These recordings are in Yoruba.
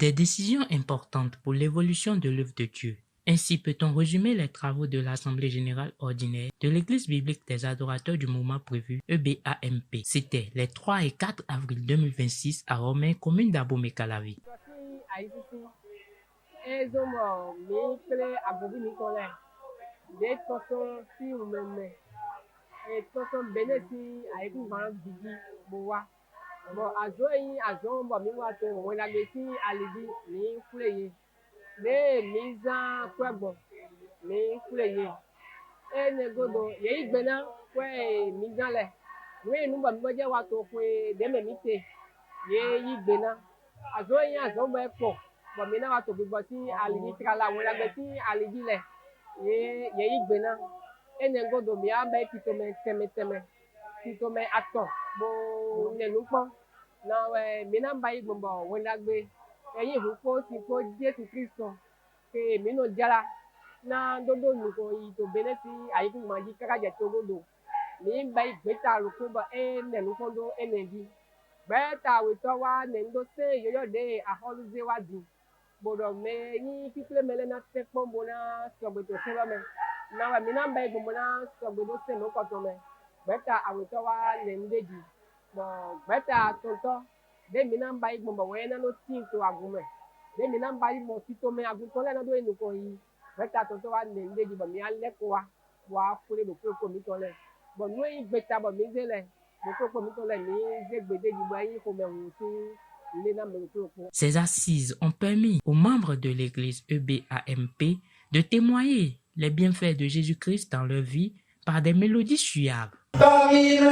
Des décisions importantes pour l'évolution de l'œuvre de Dieu. Ainsi peut-on résumer les travaux de l'Assemblée générale ordinaire de l'Église biblique des adorateurs du mouvement prévu EBAMP. C'était les 3 et 4 avril 2026 à Romain, commune d'Abomey-Calavi. Bon, azon bon mi wa to won la gbe ti alibi ni kuleye le mi zan kwebo mi kuleye ene godo ye igbena kwe mi zan le we nu bo mi je wa to kwe de me mi te ye igbena azon bo po bo mi na wa to gbo ti alibi trala won la gbe ti alibi le ye igbena ene godo mi a be ti to me teme tito me aton bo nenu pon na we mi na ba igbombo we na gbe eyin hupo ti ko Jesu Kristo ke mi no jara na dodo nu ko yi to beneti ayi ma ji kaka je to dodo mi ba igbeta ru ko ba nenu kondo enebi beta we to wa ne ndo se yoyo de aholuze wa di bodo me yin people mele na te pon bona so gbe to se lo me na we mi na ba igbombo na so gbe do se mo ko to me beta awito wa le ndeji bo beta tonto de mi na mba igbo we na no tin to agume de mi na mba mo tito me agun to le na do enu ko yi beta tonto wa le ndeji bo mi ale ko wa kule do ko mi to le bo no yi beta bo mi zele do ko mi to le ni je gbedeji bo yin ko me hu si. Ces assises ont permis aux membres de l'église EBAMP de témoigner les bienfaits de Jésus-Christ dans leur vie par des mélodies suaves. We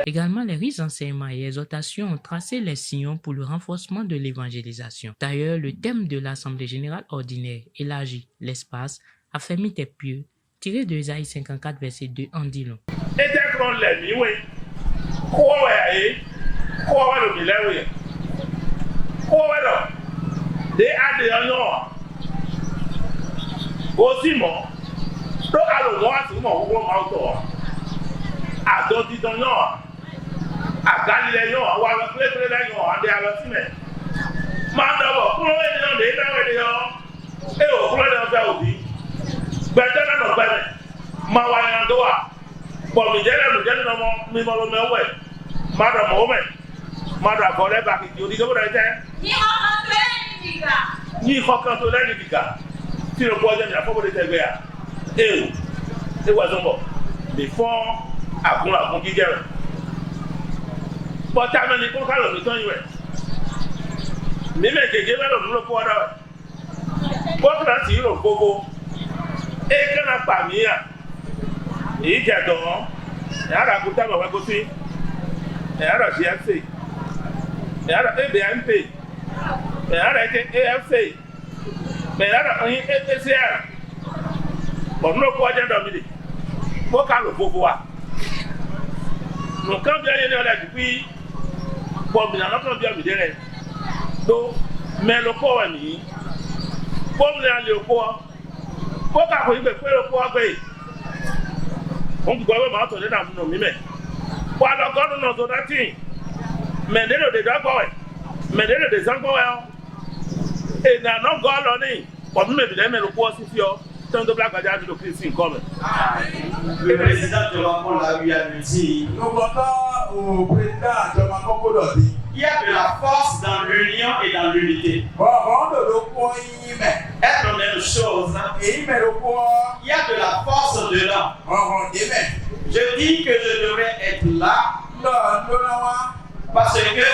Également, les riches enseignements et exhortations ont tracé les sillons pour le renforcement de l'évangélisation. D'ailleurs, le thème de l'Assemblée générale ordinaire, élargit l'espace, affermit tes pieux, tiré de Ésaïe 54, verset 2, en dit long. Le président de l'Empire l'a eu à nous dire. Il y a de la force dans l'union et dans l'unité. Être la même chose. Il y a de la force dedans. Je dis que je devrais être là parce que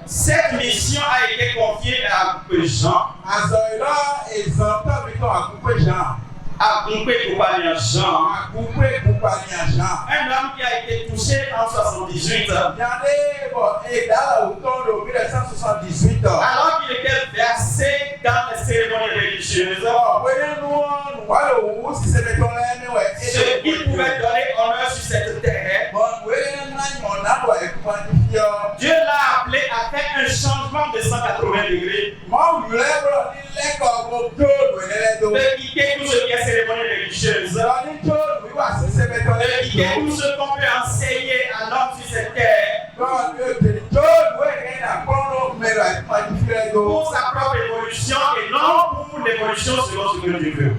cette mission a été confiée à Jean. À Goupé Koupania Jean. Un homme qui a été touché en 78. Alors qu'il était versé dans les cérémonies religieuses. Ce qui pouvait donner honneur sur cette terre. Dieu l'a appelé à faire un changement de 180 degrés. De quitter tout ce qui est cérémonie religieuse. De quitter tout ce qu'on peut enseigner à l'homme sur cette terre. Pour sa propre évolution et non pour l'évolution selon ce que Dieu veut.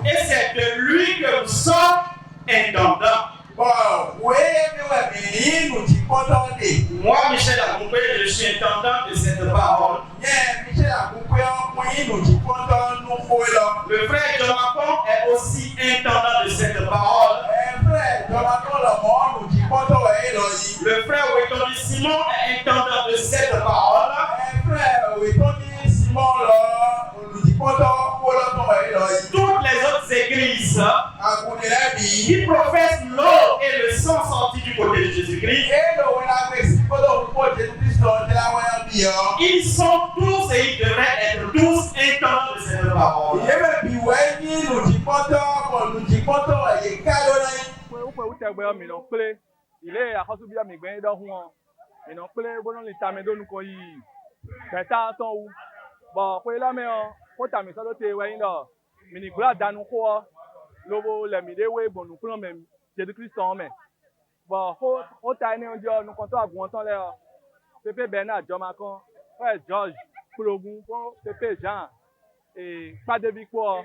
Et c'est de lui que nous sommes intendants. Moi, Michel Agoupé, je suis intendant de cette parole. Le frère Jonathan est aussi intendant de cette parole. Le frère Wetoni Simon est intendant de cette parole. Toutes les autres églises qui professent l'eau et le sang sorti du côté de Jésus-Christ, ils sont tous et ils devraient être tous intendants de cette parole. Beta ton ou. Bon, pour la mais on t'a mis ça de te ouais non. Mini gula danu ko lobo le mi de we bon nous prenons même Jésus-Christ en mais. Bon, o ta ni on dit nous comptons à bon temps là. Pepe Bernard Jomakan, ouais George Kulogun, Pepe Jean et pas de victoire.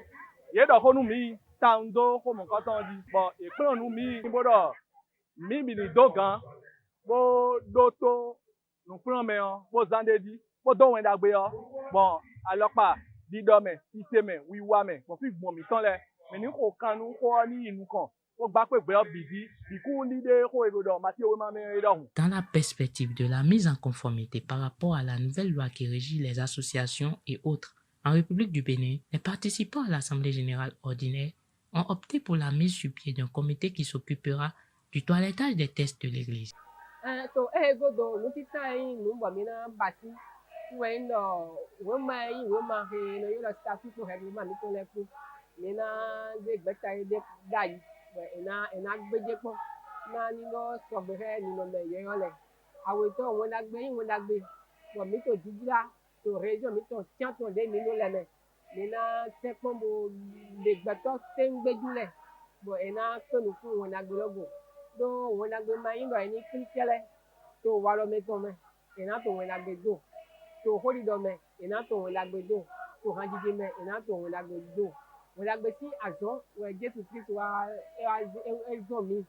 Il y a donc nous mis tando comme quand on dit bon et puis nous mis bodo mi dogan bo doto nous prenons mais bo zandedi bo don wen dagbe bon alors pas di domaine si c'est mais oui wa mais bon puis bon mi temps là mais nous ko kan nous ko ni nous kan. Dans la perspective de la mise en conformité par rapport à la nouvelle loi qui régit les associations et autres, en République du Bénin, les participants à l'Assemblée générale ordinaire ont opté pour la mise sur pied d'un comité qui s'occupera du toilettage des tests de l'Église. Na ni no so be he ni no me ye yo le awe to won la gbe bo mi to jijira to rejo mi to tian to de ni no le me ni na te pon bo de gba to te ngbe jule bo e na to nu fun won la gbe logo do won la gbe ma yin lo ni krikele to wa lo me to me e na to won la gbe do to holi do me e na to won la gbe do to han jiji me e na to won la gbe do won la gbe si ajo we Jesu Christ wa e zo mi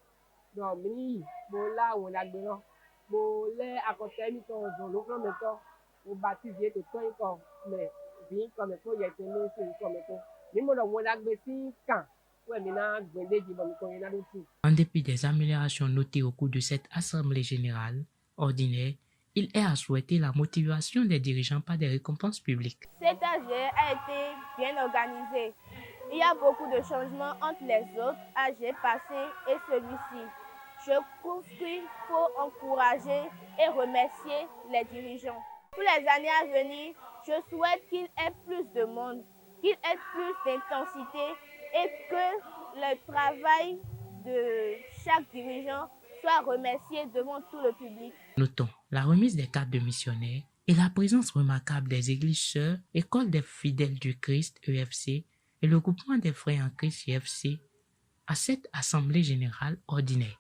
do mi bo la won la gbe no bo le akote mi to zo lo kro me to o baptiser to to ko me bi ko me ko ye te no si ko me to ni mo do won la gbe si kan we mi na gbe deji bo mi ko yin na do ti. En dépit des améliorations notées au cours de cette assemblée générale ordinaire, il est à souhaiter la motivation des dirigeants par des récompenses publiques. Cet AG a été bien organisé. Il y a beaucoup de changements entre les autres AG passés et celui-ci. Je trouve qu'il faut encourager et remercier les dirigeants. Pour les années à venir, je souhaite qu'il y ait plus de monde, qu'il y ait plus d'intensité et que le travail de chaque dirigeant soit remercié devant tout le public. Notons la remise des cartes de missionnaires et la présence remarquable des églises sœurs, École des fidèles du Christ EFC et le groupement des frères en Christ EFC à cette assemblée générale ordinaire.